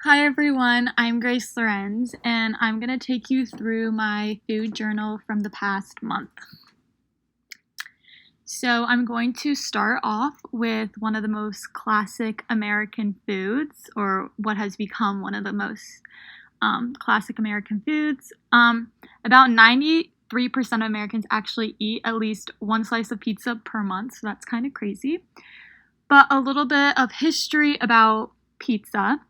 Hi everyone, I'm Grace Lorenz, and I'm going to take you through my food journal from the past month. So I'm going to start off with one of the most classic American foods, or what has become one of the most classic American foods. About 93% of Americans actually eat at least one slice of pizza per month, so that's kind of crazy. But a little bit of history about pizza.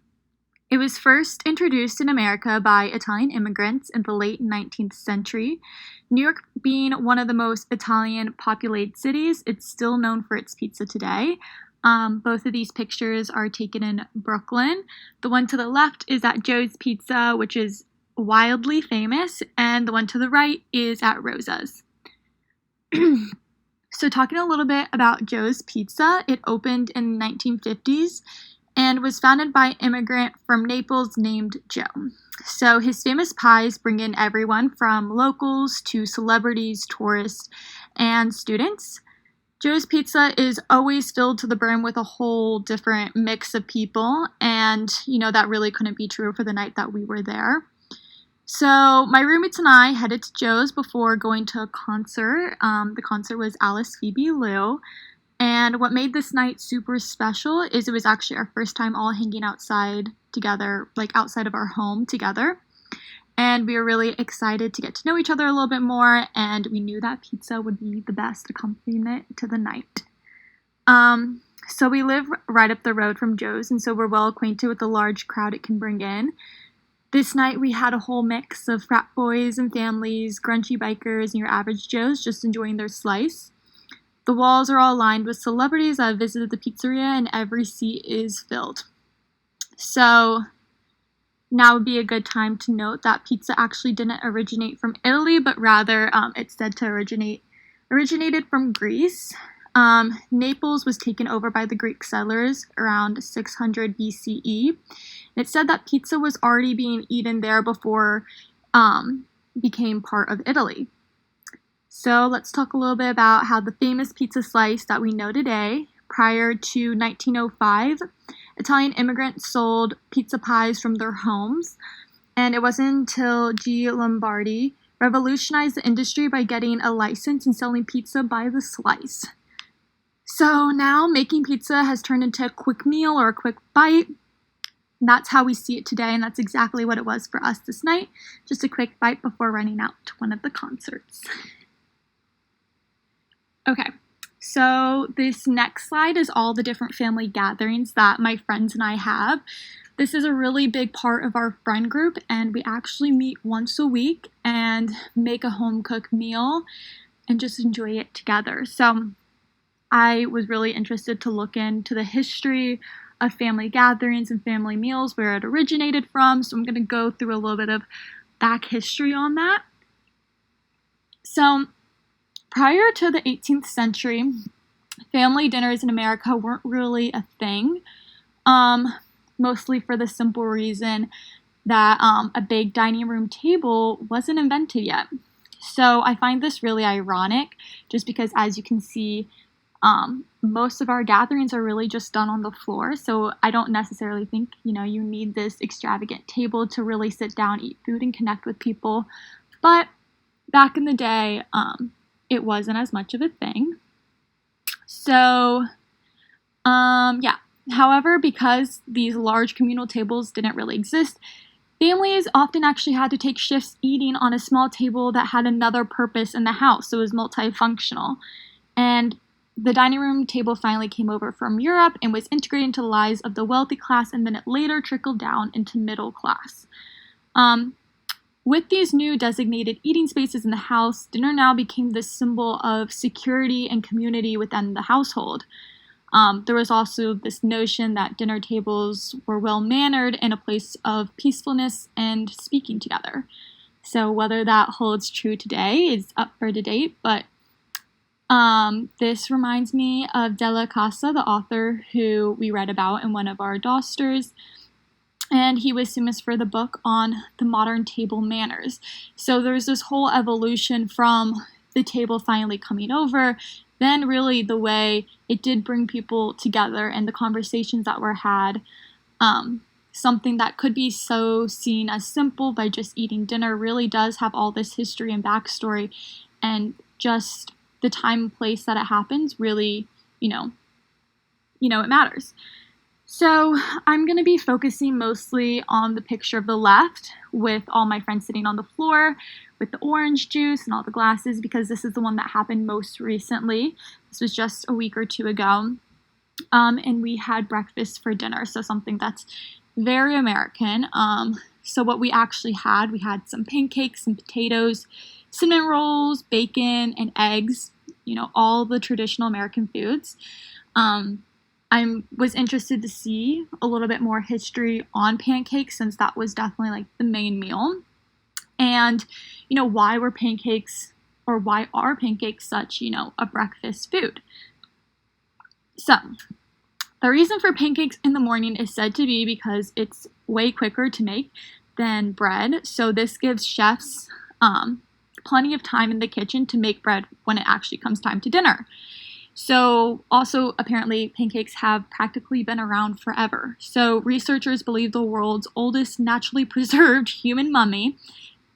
It was first introduced in America by Italian immigrants in the late 19th century. New York being one of the most Italian populated cities, it's still known for its pizza today. Both of these pictures are taken in Brooklyn. The one to the left is at Joe's Pizza, which is wildly famous, and the one to the right is at Rosa's. So talking a little bit about Joe's Pizza, it opened in the 1950s. And was founded by an immigrant from Naples named Joe. So his famous pies bring in everyone from locals to celebrities, tourists, and students. Joe's Pizza is always filled to the brim with a whole different mix of people, and that really couldn't be true for the night that we were there. So my roommates and I headed to Joe's before going to a concert. The concert was Alice Phoebe Lou. And what made this night super special is it was actually our first time all hanging outside together, like outside of our home together. And we were really excited to get to know each other a little bit more, and we knew that pizza would be the best accompaniment to the night. So we live right up the road from Joe's, and so we're well acquainted with the large crowd it can bring in. This night we had a whole mix of frat boys and families, grungy bikers, and your average Joes just enjoying their slice. The walls are all lined with celebrities that have visited the pizzeria, and every seat is filled. So now would be a good time to note that pizza actually didn't originate from Italy, but rather it's said to originated from Greece. Naples was taken over by the Greek settlers around 600 BCE. It said that pizza was already being eaten there before became part of Italy. So let's talk a little bit about how the famous pizza slice that we know today. Prior to 1905, Italian immigrants sold pizza pies from their homes, and it wasn't until G. Lombardi revolutionized the industry by getting a license and selling pizza by the slice. So now making pizza has turned into a quick meal or a quick bite. That's how we see it today, and that's exactly what it was for us this night. Just a quick bite before running out to one of the concerts. Okay, so this next slide is all the different family gatherings that my friends and I have. This is a really big part of our friend group, and we actually meet once a week and make a home-cooked meal and just enjoy it together. So I was really interested to look into the history of family gatherings and family meals, where it originated from, so I'm going to go through a little bit of back history on that. So prior to the 18th century, family dinners in America weren't really a thing, mostly for the simple reason that a big dining room table wasn't invented yet. So I find this really ironic, just because, as you can see, most of our gatherings are really just done on the floor. So I don't necessarily think, you need this extravagant table to really sit down, eat food, and connect with people. But back in the day, it wasn't as much of a thing. So, However, because these large communal tables didn't really exist, families often actually had to take shifts eating on a small table that had another purpose in the house, so it was multifunctional. And the dining room table finally came over from Europe and was integrated into the lives of the wealthy class, and then it later trickled down into middle class. With these new designated eating spaces in the house, dinner now became this symbol of security and community within the household. There was also this notion that dinner tables were well-mannered and a place of peacefulness and speaking together. So whether that holds true today is up for debate, but this reminds me of Della Casa, the author who we read about in one of our dosters. And he was famous for the book on the modern table manners. So there's this whole evolution from the table finally coming over, then really the way it did bring people together and the conversations that were had. something that could be so seen as simple by just eating dinner really does have all this history and backstory, and just the time and place that it happens really, it matters. So I'm going to be focusing mostly on the picture of the left with all my friends sitting on the floor with the orange juice and all the glasses, because this is the one that happened most recently. This was just a week or two ago. And we had breakfast for dinner, so something that's very American. So what we actually had, we had some pancakes and potatoes, cinnamon rolls, bacon, and eggs, all the traditional American foods. I was interested to see a little bit more history on pancakes, since that was definitely like the main meal. And, why are pancakes such, a breakfast food? So, the reason for pancakes in the morning is said to be because it's way quicker to make than bread. So this gives chefs plenty of time in the kitchen to make bread when it actually comes time to dinner. So also, apparently, pancakes have practically been around forever. So researchers believe the world's oldest naturally preserved human mummy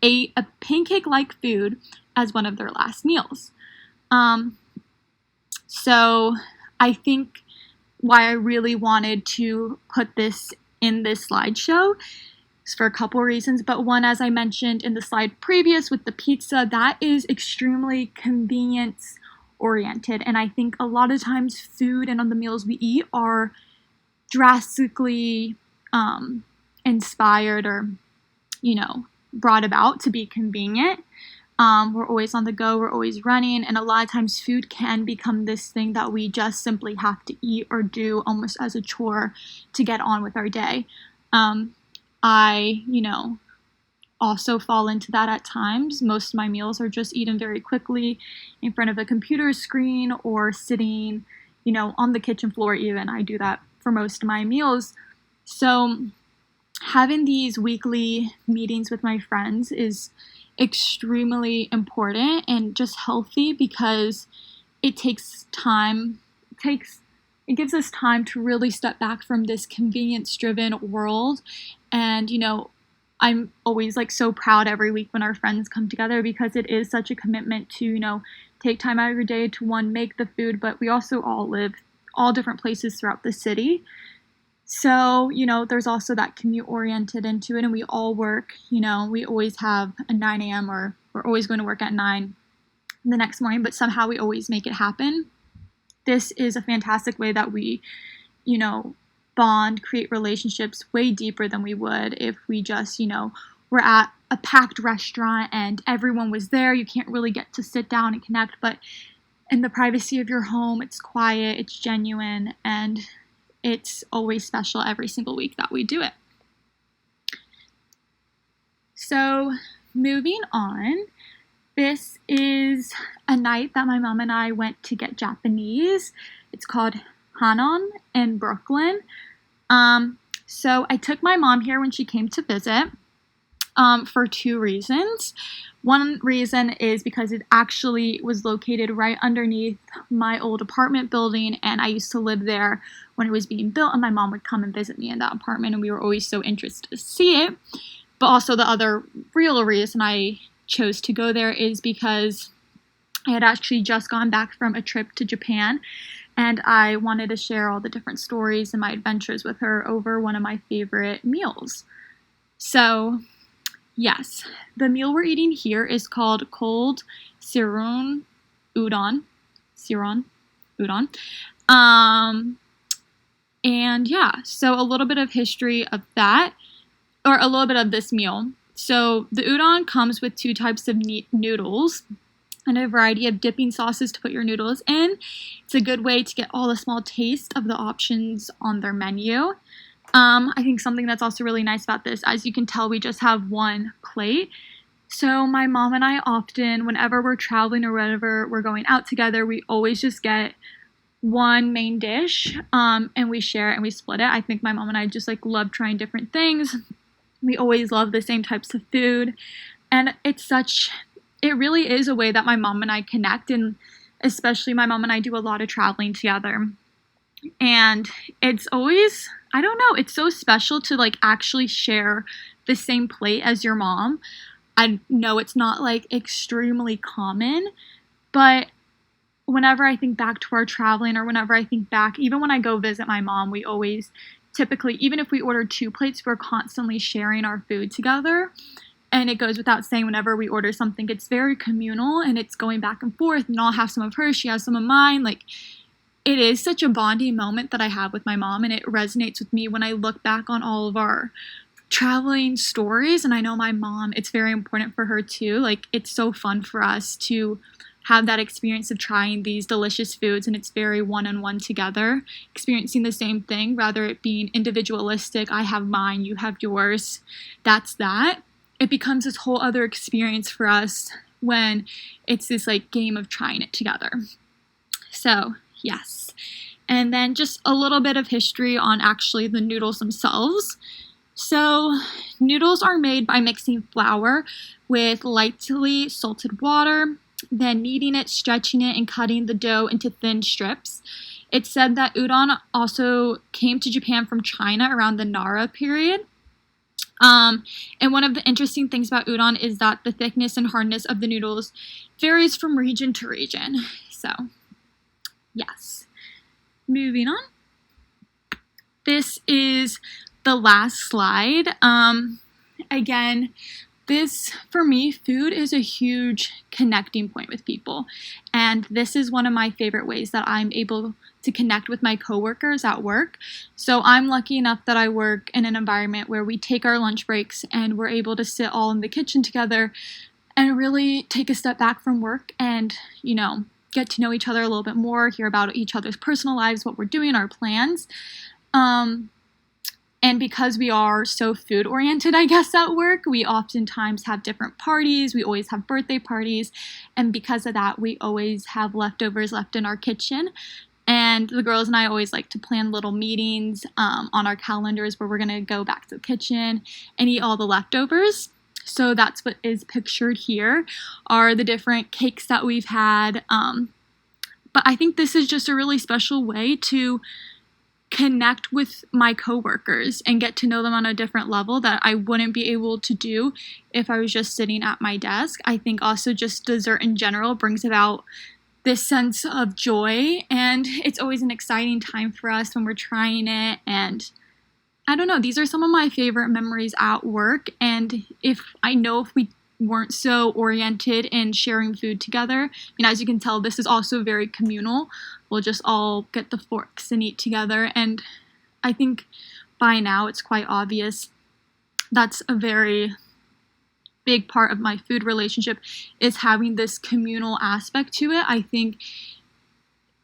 ate a pancake-like food as one of their last meals. So I think why I really wanted to put this in this slideshow is for a couple reasons. But one, as I mentioned in the slide previous with the pizza, that is extremely convenience oriented. And I think a lot of times food and on the meals we eat are drastically inspired or, brought about to be convenient. We're always on the go, we're always running, and a lot of times food can become this thing that we just simply have to eat or do almost as a chore to get on with our day. I, also fall into that at times. Most of my meals are just eaten very quickly in front of a computer screen or sitting, on the kitchen floor even. I do that for most of my meals. So having these weekly meetings with my friends is extremely important and just healthy, because it takes time. It gives us time to really step back from this convenience-driven world. And, I'm always so proud every week when our friends come together, because it is such a commitment to, take time out of your day to, one, make the food, but we also all live all different places throughout the city. So, there's also that commute oriented into it, and we all work, we always have a 9 a.m. or we're always going to work at 9 the next morning, but somehow we always make it happen. This is a fantastic way that we, bond, create relationships way deeper than we would if we just, were at a packed restaurant and everyone was there. You can't really get to sit down and connect, but in the privacy of your home, it's quiet, it's genuine, and it's always special every single week that we do it. So moving on, this is a night that my mom and I went to get Japanese. It's called Hanon in Brooklyn. So I took my mom here when she came to visit for two reasons. One reason is because it actually was located right underneath my old apartment building, and I used to live there when it was being built, and my mom would come and visit me in that apartment, and we were always so interested to see it. But also the other real reason I chose to go there is because I had actually just gone back from a trip to Japan, and I wanted to share all the different stories and my adventures with her over one of my favorite meals. So, yes, the meal we're eating here is called cold siron udon. And yeah, so a little bit of history of that, or a little bit of this meal. So the udon comes with two types of noodles and a variety of dipping sauces to put your noodles in. It's a good way to get all the small taste of the options on their menu. I think something that's also really nice about this, as you can tell, we just have one plate. So my mom and I often, whenever we're traveling or whenever we're going out together, we always just get one main dish, and we share it and we split it. I think my mom and I just love trying different things. We always love the same types of food, and it really is a way that my mom and I connect, and especially my mom and I do a lot of traveling together. And it's always I don't know, it's so special to like actually share the same plate as your mom. I know it's not like extremely common, but whenever I think back to our traveling, or whenever I think back, even when I go visit my mom, we always typically, even if we order 2 plates, we're constantly sharing our food together. And it goes without saying, whenever we order something, it's very communal and it's going back and forth, and I'll have some of hers, she has some of mine. Like, it is such a bonding moment that I have with my mom, and it resonates with me when I look back on all of our traveling stories. And I know my mom, it's very important for her too. Like, it's so fun for us to have that experience of trying these delicious foods, and it's very one-on-one together, experiencing the same thing, rather it being individualistic. I have mine, you have yours. That's that. It becomes this whole other experience for us when it's this like game of trying it together. So yes. And then just a little bit of history on actually the noodles themselves. So noodles are made by mixing flour with lightly salted water, then kneading it, stretching it, and cutting the dough into thin strips. It's said that udon also came to Japan from China around the Nara period. And one of the interesting things about udon is that the thickness and hardness of the noodles varies from region to region. So, yes. Moving on. This is the last slide. Again, this, for me, food is a huge connecting point with people. And this is one of my favorite ways that I'm able to connect with my coworkers at work. So I'm lucky enough that I work in an environment where we take our lunch breaks and we're able to sit all in the kitchen together and really take a step back from work and, get to know each other a little bit more, hear about each other's personal lives, what we're doing, our plans. And because we are so food oriented, I guess, at work, we oftentimes have different parties. We always have birthday parties. And because of that, we always have leftovers left in our kitchen. And the girls and I always like to plan little meetings on our calendars where we're going to go back to the kitchen and eat all the leftovers. So that's what is pictured here, are the different cakes that we've had. But I think this is just a really special way to connect with my coworkers and get to know them on a different level that I wouldn't be able to do if I was just sitting at my desk. I think also just dessert in general brings about this sense of joy, and it's always an exciting time for us when we're trying it. And I don't know, these are some of my favorite memories at work. And if we weren't so oriented in sharing food together, as you can tell, this is also very communal. We'll just all get the forks and eat together. And I think by now it's quite obvious that's a very big part of my food relationship, is having this communal aspect to it. I think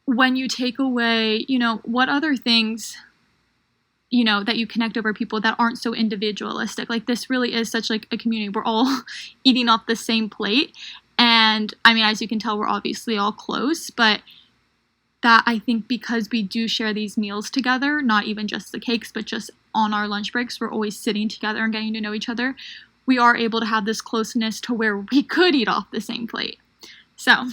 when you take away, what other things, that you connect over people that aren't so individualistic. Like, this really is such like a community. We're all eating off the same plate. And as you can tell, we're obviously all close, but that I think because we do share these meals together, not even just the cakes, but just on our lunch breaks, we're always sitting together and getting to know each other. We are able to have this closeness to where we could eat off the same plate. So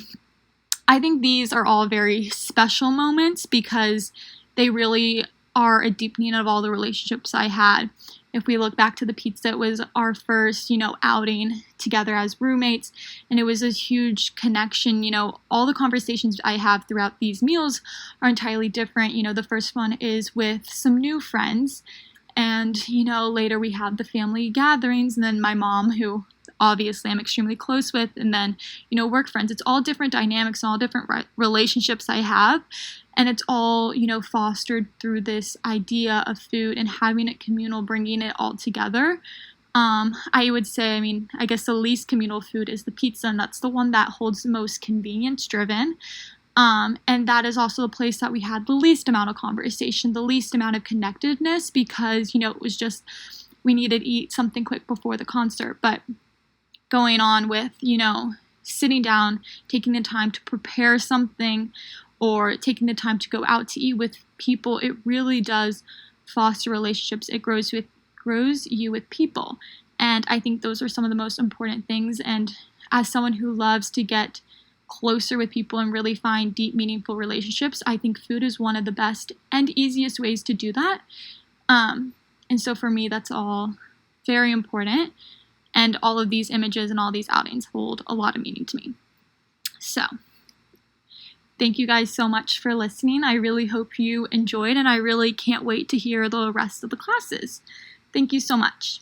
I think these are all very special moments because they really are a deepening of all the relationships I had. If we look back to the pizza, it was our first, outing together as roommates, and it was a huge connection. All the conversations I have throughout these meals are entirely different. The first one is with some new friends, and, later we have the family gatherings, and then my mom, who obviously I'm extremely close with, and then, work friends. It's all different dynamics and all different relationships I have. And it's all, fostered through this idea of food and having it communal, bringing it all together. I would say, I guess the least communal food is the pizza, and that's the one that holds the most convenience driven. And that is also the place that we had the least amount of conversation, the least amount of connectedness, because, it was just, we needed to eat something quick before the concert. But going on with, sitting down, taking the time to prepare something, or taking the time to go out to eat with people, it really does foster relationships. It grows you with people. And I think those are some of the most important things. And as someone who loves to get closer with people and really find deep, meaningful relationships, I think food is one of the best and easiest ways to do that. And so for me, that's all very important. And all of these images and all these outings hold a lot of meaning to me. So thank you guys so much for listening. I really hope you enjoyed, and I really can't wait to hear the rest of the classes. Thank you so much.